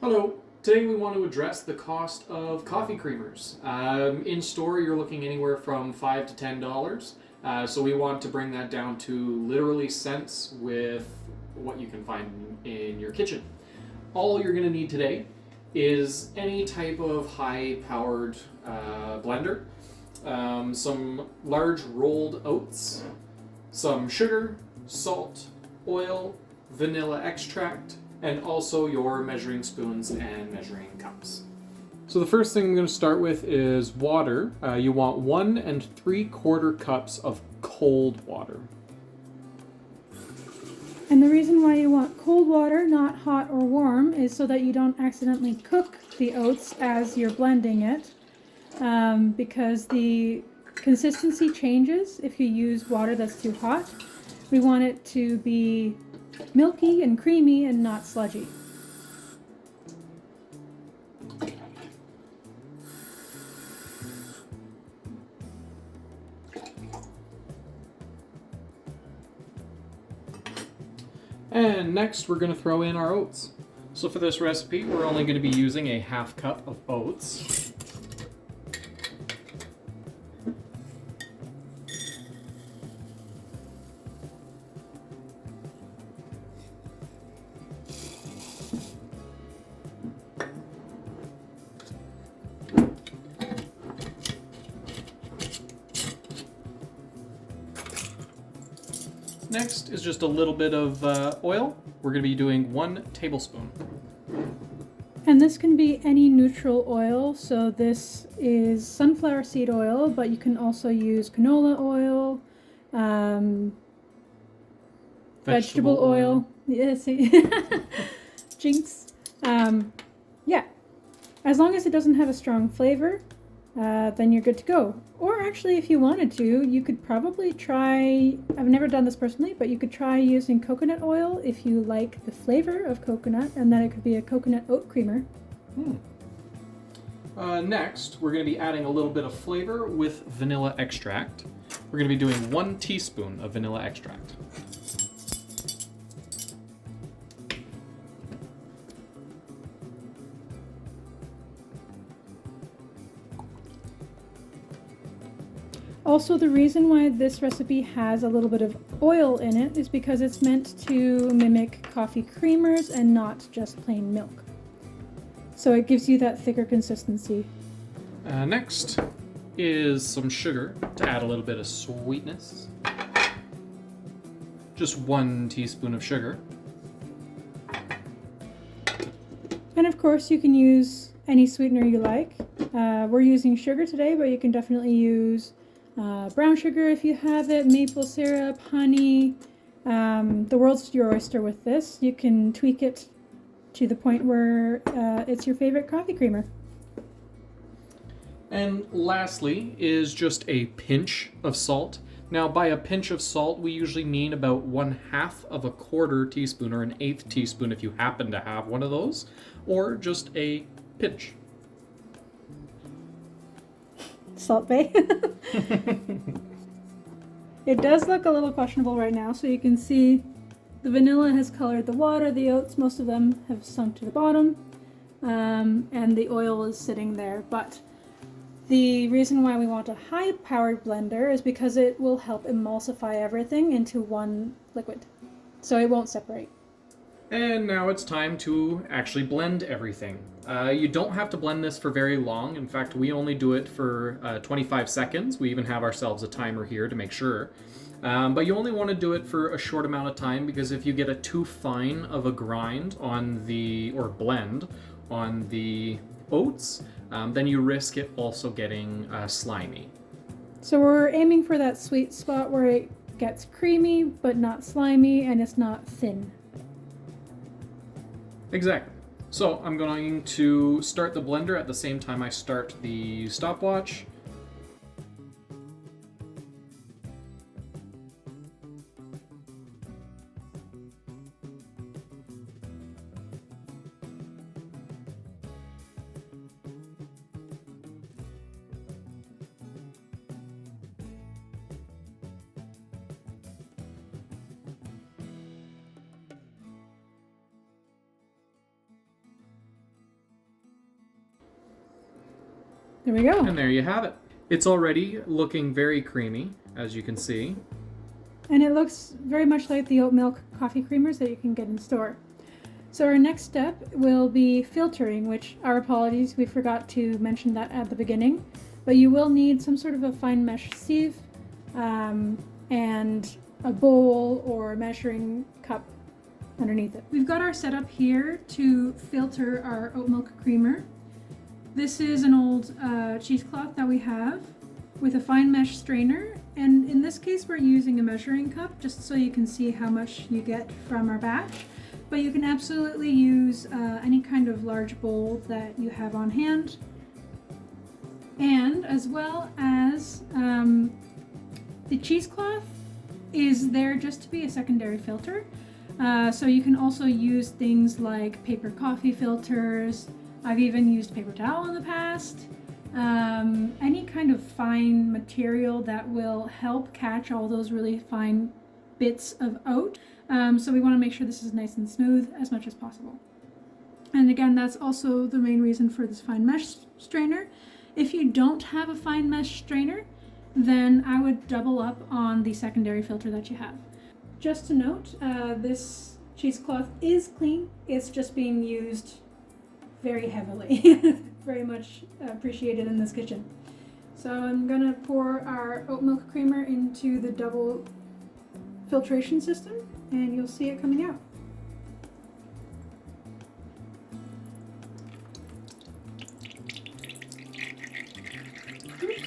Hello. Today we want to address the cost of coffee creamers. In store, you're looking anywhere from $5 to $10. So we want to bring that down to literally cents with what you can find in your kitchen. All you're going to need today is any type of high-powered blender, some large rolled oats, some sugar, salt, oil, vanilla extract, and also your measuring spoons and measuring cups. So the first thing I'm going to start with is water. You want 1 3/4 cups of cold water. And the reason why you want cold water, not hot or warm, is so that you don't accidentally cook the oats as you're blending it, because the consistency changes if you use water that's too hot. We want it to be milky and creamy and not sludgy. And next we're going to throw in our oats. So for this recipe, we're only going to be using a 1/2 cup of oats. Next is just a little bit of oil. We're going to be doing 1 tablespoon. And this can be any neutral oil, so this is sunflower seed oil, but you can also use canola oil, vegetable oil. Yes, jinx. Yeah, as long as it doesn't have a strong flavor, then you're good to go. Or actually, if you wanted to, you could probably try, I've never done this personally, but you could try using coconut oil if you like the flavor of coconut, and then it could be a coconut oat creamer. Next, we're going to be adding a little bit of flavor with vanilla extract. We're going to be doing 1 teaspoon of vanilla extract. Also, the reason why this recipe has a little bit of oil in it is because it's meant to mimic coffee creamers and not just plain milk. So it gives you that thicker consistency. Next is some sugar to add a little bit of sweetness. Just 1 teaspoon of sugar. And of course, you can use any sweetener you like. We're using sugar today, but you can definitely use brown sugar if you have it, maple syrup, honey. The world's your oyster with this. You can tweak it to the point where it's your favorite coffee creamer. And lastly is just a pinch of salt. Now, by a pinch of salt, we usually mean about 1/2 of a 1/4 teaspoon or 1/8 teaspoon if you happen to have one of those, or just a pinch. Salt Bay. It does look a little questionable right now, so you can see the vanilla has colored the water, the oats, most of them have sunk to the bottom, and the oil is sitting there. But the reason why we want a high-powered blender is because it will help emulsify everything into one liquid, so it won't separate. And now it's time to actually blend everything. You don't have to blend this for very long. In fact, we only do it for 25 seconds. We even have ourselves a timer here to make sure. But you only want to do it for a short amount of time, because if you get a too fine of a grind on or blend on the oats, then you risk it also getting slimy. So we're aiming for that sweet spot where it gets creamy, but not slimy, and it's not thin. Exactly. So I'm going to start the blender at the same time I start the stopwatch. There we go. And there you have it. It's already looking very creamy, as you can see. And it looks very much like the oat milk coffee creamers that you can get in store. So our next step will be filtering, which, our apologies, we forgot to mention that at the beginning. But you will need some sort of a fine mesh sieve and a bowl or a measuring cup underneath it. We've got our setup here to filter our oat milk creamer. This is an old cheesecloth that we have with a fine mesh strainer, and in this case we're using a measuring cup just so you can see how much you get from our batch. But you can absolutely use any kind of large bowl that you have on hand, and as well as the cheesecloth is there just to be a secondary filter. So you can also use things like paper coffee filters. I've even used paper towel in the past. Any kind of fine material that will help catch all those really fine bits of oat. So we want to make sure this is nice and smooth as much as possible. And again, that's also the main reason for this fine mesh strainer. If you don't have a fine mesh strainer, then I would double up on the secondary filter that you have. Just to note, this cheesecloth is clean. It's just being used very heavily. Very much appreciated in this kitchen. So I'm gonna pour our oat milk creamer into the double filtration system, and you'll see it coming out. Oops.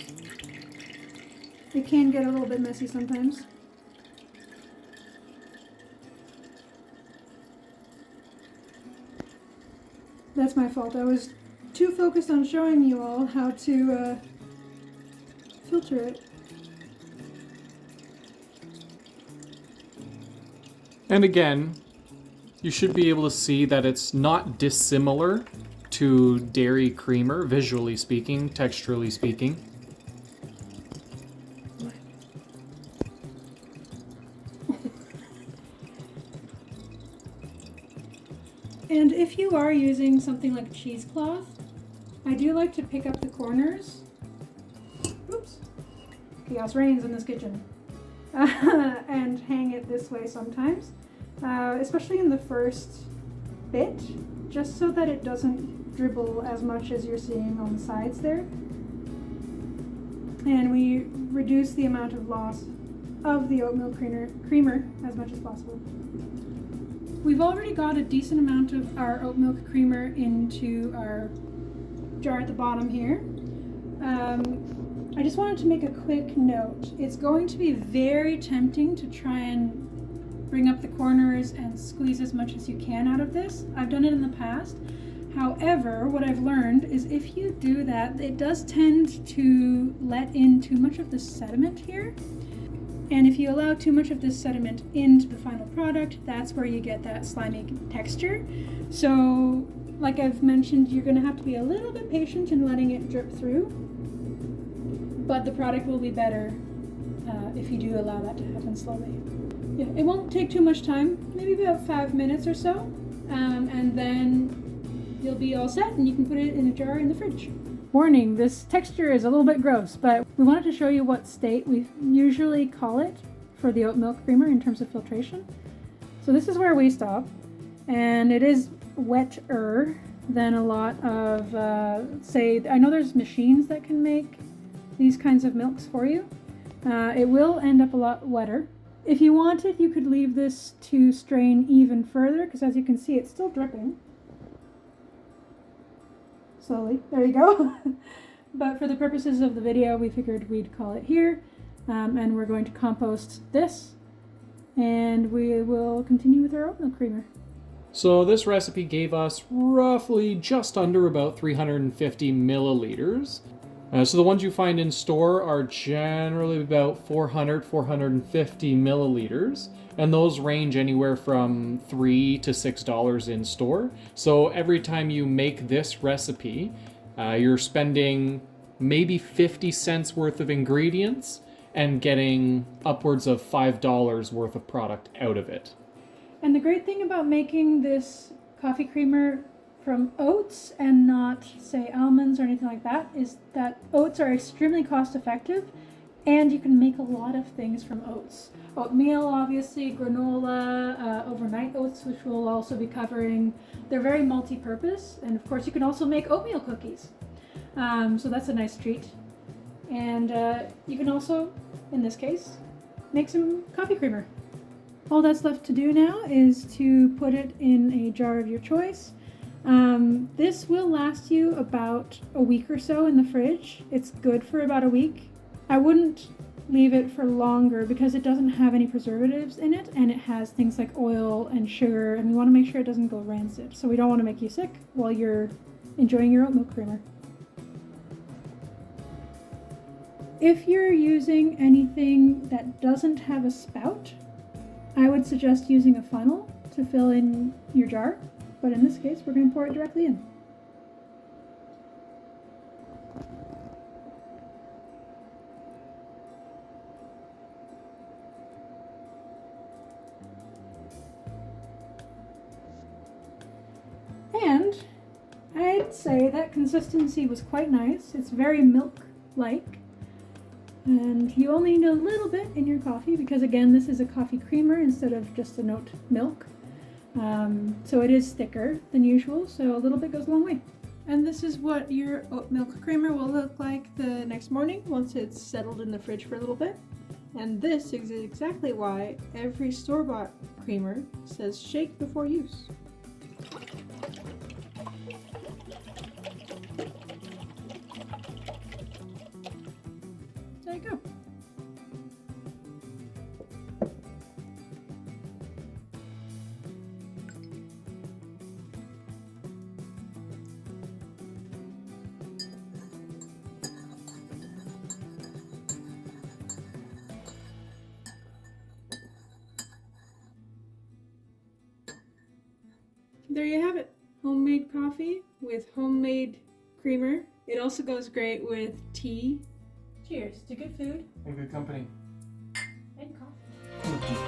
It can get a little bit messy sometimes. That's my fault. I was too focused on showing you all how to filter it. And again, you should be able to see that it's not dissimilar to dairy creamer, visually speaking, texturally speaking. And if you are using something like cheesecloth, I do like to pick up the corners. Oops, chaos reigns in this kitchen. And hang it this way sometimes, especially in the first bit, just so that it doesn't dribble as much as you're seeing on the sides there. And we reduce the amount of loss of the oat milk creamer as much as possible. We've already got a decent amount of our oat milk creamer into our jar at the bottom here. I just wanted to make a quick note. It's going to be very tempting to try and bring up the corners and squeeze as much as you can out of this. I've done it in the past. However, what I've learned is if you do that, it does tend to let in too much of the sediment here. And if you allow too much of this sediment into the final product, that's where you get that slimy texture. So, like I've mentioned, you're going to have to be a little bit patient in letting it drip through. But the product will be better if you do allow that to happen slowly. Yeah, it won't take too much time, maybe about 5 minutes or so, and then you'll be all set and you can put it in a jar in the fridge. Warning, this texture is a little bit gross, but we wanted to show you what state we usually call it for the oat milk creamer in terms of filtration. So this is where we stop, and it is wetter than a lot of, say, I know there's machines that can make these kinds of milks for you. It will end up a lot wetter. If you wanted, you could leave this to strain even further, because as you can see, it's still dripping. Slowly, there you go. But for the purposes of the video, we figured we'd call it here, and we're going to compost this, and we will continue with our oat milk creamer. So this recipe gave us roughly just under about 350 milliliters. So the ones you find in store are generally about 450 milliliters, and those range anywhere from $3 to $6 in store. So every time you make this recipe, you're spending maybe 50 cents worth of ingredients and getting upwards of $5 worth of product out of it. And the great thing about making this coffee creamer from oats and not, say, almonds or anything like that is that oats are extremely cost effective and you can make a lot of things from oats. Oatmeal, obviously, granola, overnight oats, which we'll also be covering. They're very multi-purpose, and of course you can also make oatmeal cookies. So that's a nice treat. And you can also, in this case, make some coffee creamer. All that's left to do now is to put it in a jar of your choice. This will last you about a week or so in the fridge. It's good for about a week. I wouldn't leave it for longer because it doesn't have any preservatives in it, and it has things like oil and sugar, and we want to make sure it doesn't go rancid. So we don't want to make you sick while you're enjoying your oat milk creamer. If you're using anything that doesn't have a spout, I would suggest using a funnel to fill in your jar, but in this case, we're going to pour it directly in. And I'd say that consistency was quite nice. It's very milk-like. And you only need a little bit in your coffee because, again, this is a coffee creamer instead of just an oat milk. So it is thicker than usual, so a little bit goes a long way. And this is what your oat milk creamer will look like the next morning once it's settled in the fridge for a little bit. And this is exactly why every store-bought creamer says shake before use. There you go. There you have it. Homemade coffee with homemade creamer. It also goes great with tea. Cheers to good food And good company. and coffee.